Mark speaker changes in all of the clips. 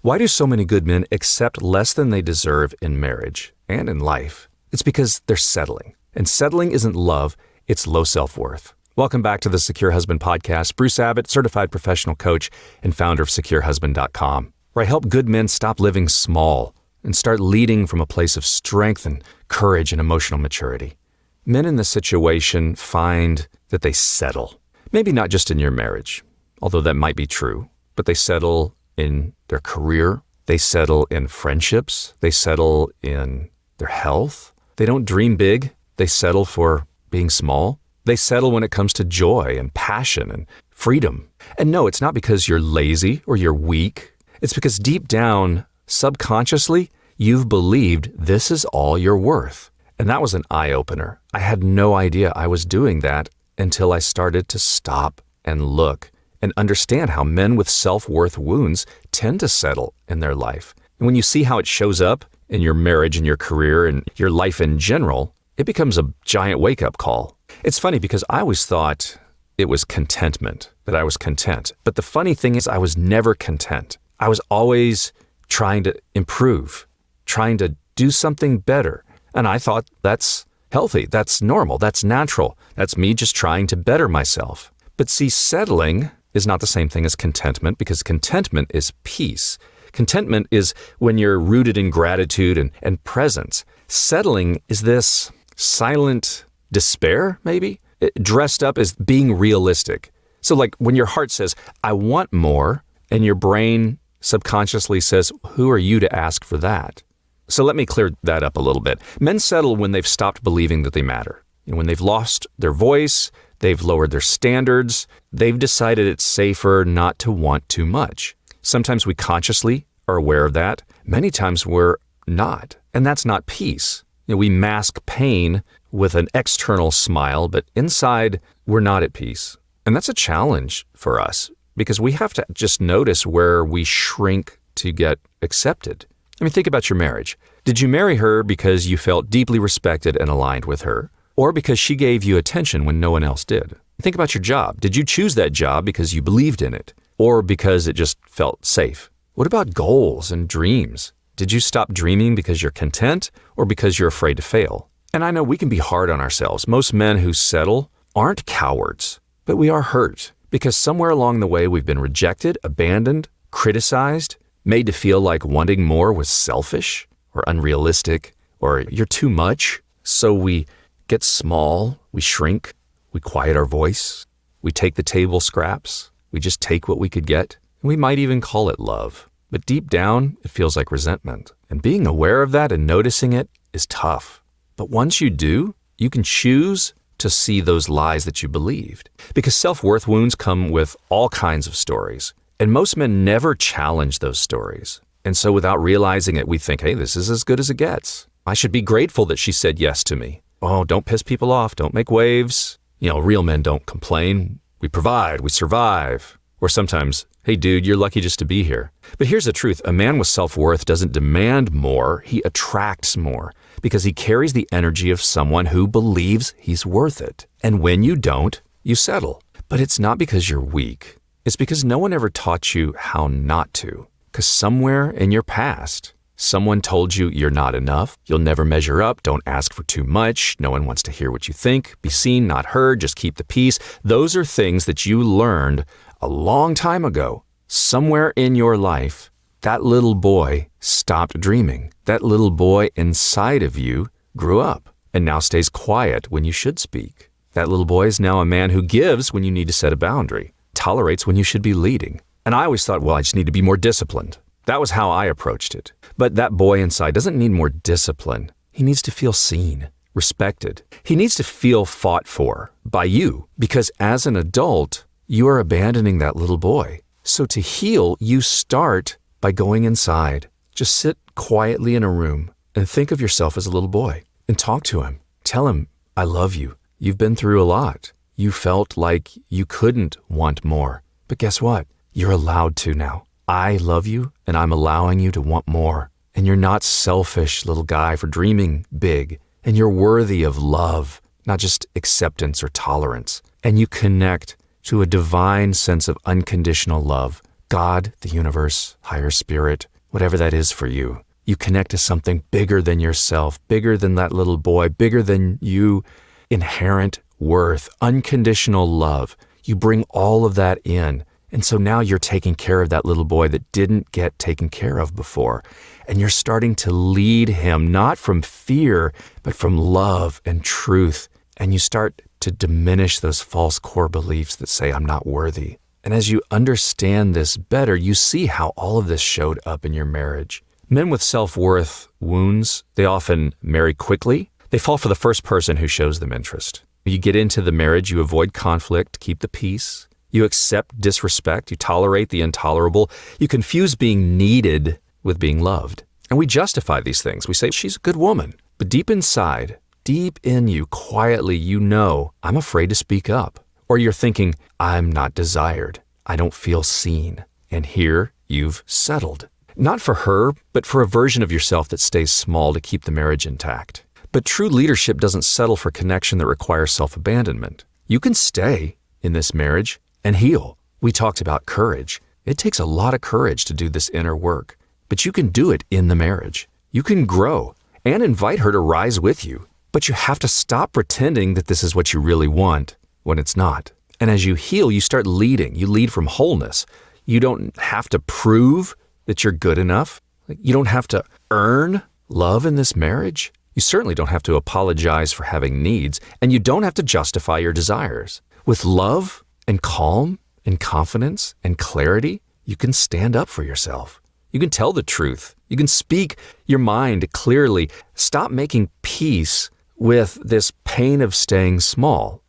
Speaker 1: Why do so many good men accept less than they deserve in marriage and in life? It's because they're settling. And settling isn't love, it's low self-worth. Welcome back to the Secure Husband Podcast. Bruce Abbott, certified professional coach and founder of SecureHusband.com, where I help good men stop living small and start leading from a place of strength and courage and emotional maturity. Men in this situation find that they settle. Maybe not just in your marriage, although that might be true, but they settle in their career, they settle in friendships, they settle in their health. They don't dream big, they settle for being small. They settle when it comes to joy and passion and freedom. And no, it's not because you're lazy or you're weak. It's because deep down, subconsciously, you've believed this is all you're worth. And that was an eye-opener. I had no idea I was doing that until I started to stop and look and understand how men with self-worth wounds tend to settle in their life. And when you see how it shows up in your marriage and your career and your life in general, it becomes a giant wake-up call. It's funny because I always thought it was contentment, that I was content. But the funny thing is I was never content. I was always trying to improve, trying to do something better. And I thought that's healthy, that's normal, that's natural. That's me just trying to better myself. But see, settling is not the same thing as contentment because contentment is peace. Contentment is when you're rooted in gratitude and presence. Settling is this silent despair, maybe, dressed up as being realistic. So like when your heart says, I want more, and your brain subconsciously says, who are you to ask for that? So let me clear that up a little bit. Men settle when they've stopped believing that they matter. When they've lost their voice, they've lowered their standards, they've decided it's safer not to want too much. Sometimes we consciously are aware of that. Many times we're not. And that's not peace. We mask pain with an external smile, but inside we're not at peace. And that's a challenge for us because we have to just notice where we shrink to get accepted. I mean, think about your marriage. Did you marry her because you felt deeply respected and aligned with her, or because she gave you attention when no one else did? Think about your job. Did you choose that job because you believed in it, or because it just felt safe? What about goals and dreams? Did you stop dreaming because you're content or because you're afraid to fail? And I know we can be hard on ourselves. Most men who settle aren't cowards, but we are hurt because somewhere along the way we've been rejected, abandoned, criticized, made to feel like wanting more was selfish or unrealistic or you're too much. So we get small, we shrink, we quiet our voice, we take the table scraps, we just take what we could get. We might even call it love. But deep down, it feels like resentment. And being aware of that and noticing it is tough. But once you do, you can choose to see those lies that you believed. Because self-worth wounds come with all kinds of stories. And most men never challenge those stories. And so without realizing it, we think, hey, this is as good as it gets. I should be grateful that she said yes to me. Oh, don't piss people off. Don't make waves. Real men don't complain. We provide. We survive. Or sometimes, hey, dude, you're lucky just to be here. But here's the truth. A man with self-worth doesn't demand more. He attracts more because he carries the energy of someone who believes he's worth it. And when you don't, you settle. But it's not because you're weak. It's because no one ever taught you how not to. Because somewhere in your past, someone told you you're not enough, you'll never measure up, don't ask for too much, no one wants to hear what you think, be seen, not heard, just keep the peace. Those are things that you learned a long time ago. Somewhere in your life, that little boy stopped dreaming. That little boy inside of you grew up and now stays quiet when you should speak. That little boy is now a man who gives when you need to set a boundary, tolerates when you should be leading. And I always thought, well, I just need to be more disciplined. That was how I approached it. But that boy inside doesn't need more discipline. He needs to feel seen, respected. He needs to feel fought for by you because as an adult, you are abandoning that little boy. So to heal, you start by going inside. Just sit quietly in a room and think of yourself as a little boy and talk to him. Tell him, I love you. You've been through a lot. You felt like you couldn't want more. But guess what? You're allowed to now. I love you and I'm allowing you to want more. And you're not selfish, little guy, for dreaming big. And you're worthy of love, not just acceptance or tolerance. And you connect to a divine sense of unconditional love. God, the universe, higher spirit, whatever that is for you. You connect to something bigger than yourself, bigger than that little boy, bigger than you, inherent worth, unconditional love. You bring all of that in. And so now you're taking care of that little boy that didn't get taken care of before. And you're starting to lead him, not from fear, but from love and truth. And you start to diminish those false core beliefs that say, I'm not worthy. And as you understand this better, you see how all of this showed up in your marriage. Men with self-worth wounds, they often marry quickly. They fall for the first person who shows them interest. You get into the marriage, you avoid conflict, keep the peace. You accept disrespect, you tolerate the intolerable. You confuse being needed with being loved. And we justify these things. We say, she's a good woman. But deep inside, deep in you, quietly, you know, I'm afraid to speak up. Or you're thinking, I'm not desired. I don't feel seen. And here you've settled. Not for her, but for a version of yourself that stays small to keep the marriage intact. But true leadership doesn't settle for connection that requires self-abandonment. You can stay in this marriage and heal. We talked about courage. It takes a lot of courage to do this inner work, but you can do it in the marriage. You can grow and invite her to rise with you, but you have to stop pretending that this is what you really want when it's not. And as you heal, you start leading. You lead from wholeness. You don't have to prove that you're good enough. You don't have to earn love in this marriage. You certainly don't have to apologize for having needs, and you don't have to justify your desires. With love and calm and confidence and clarity, you can stand up for yourself. You can tell the truth. You can speak your mind clearly. Stop making peace with this pain of staying small.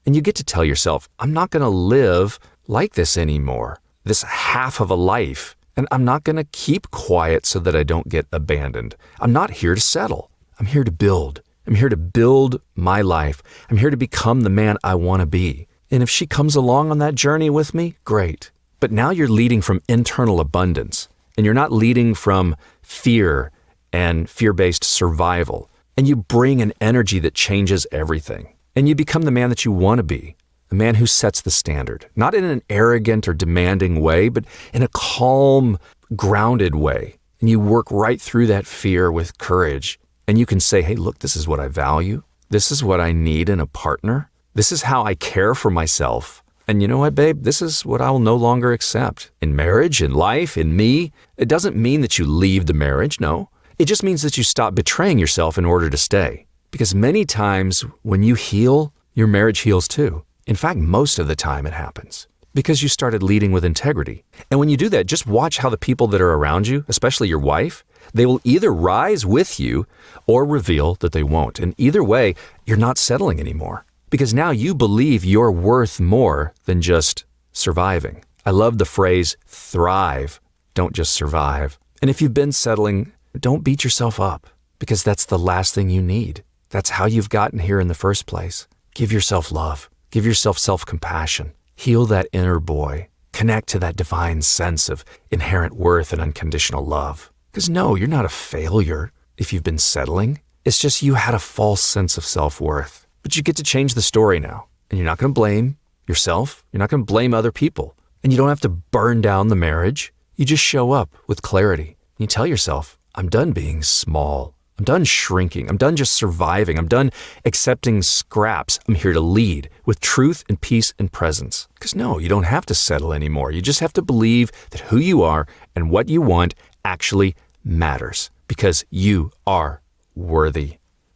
Speaker 1: And you get to tell yourself, I'm not going to live like this anymore, this half of a life. And I'm not going to keep quiet so that I don't get abandoned. I'm not here to settle. I'm here to build. I'm here to build my life. I'm here to become the man I want to be. And if she comes along on that journey with me, great. But now you're leading from internal abundance, and you're not leading from fear and fear-based survival. And you bring an energy that changes everything. And you become the man that you want to be. A man who sets the standard, not in an arrogant or demanding way, but in a calm, grounded way. And you work right through that fear with courage. And you can say, hey, look, this is what I value. This is what I need in a partner. This is how I care for myself. And you know what, babe? This is what I will no longer accept. In marriage, in life, in me. It doesn't mean that you leave the marriage, no. It just means that you stop betraying yourself in order to stay. Because many times when you heal, your marriage heals too. In fact, most of the time it happens because you started leading with integrity. And when you do that, just watch how the people that are around you, especially your wife, they will either rise with you or reveal that they won't. And either way, you're not settling anymore because now you believe you're worth more than just surviving. I love the phrase, thrive, don't just survive. And if you've been settling, don't beat yourself up because that's the last thing you need. That's how you've gotten here in the first place. Give yourself love. Give yourself self-compassion. Heal that inner boy. Connect to that divine sense of inherent worth and unconditional love. Because no, you're not a failure if you've been settling. It's just you had a false sense of self-worth. But you get to change the story now. And you're not going to blame yourself. You're not going to blame other people. And you don't have to burn down the marriage. You just show up with clarity. You tell yourself, I'm done being small. I'm done shrinking. I'm done just surviving. I'm done accepting scraps. I'm here to lead with truth and peace and presence. Because no, you don't have to settle anymore. You just have to believe that who you are and what you want actually matters because you are worthy.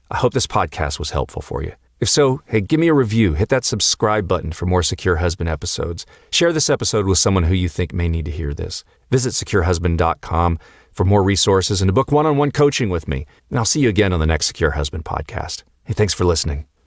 Speaker 1: I hope this podcast was helpful for you. If so, hey, give me a review. Hit that subscribe button for more Secure Husband episodes. Share this episode with someone who you think may need to hear this. Visit securehusband.com for more resources and to book one-on-one coaching with me. And I'll see you again on the next Secure Husband podcast. Hey, thanks for listening.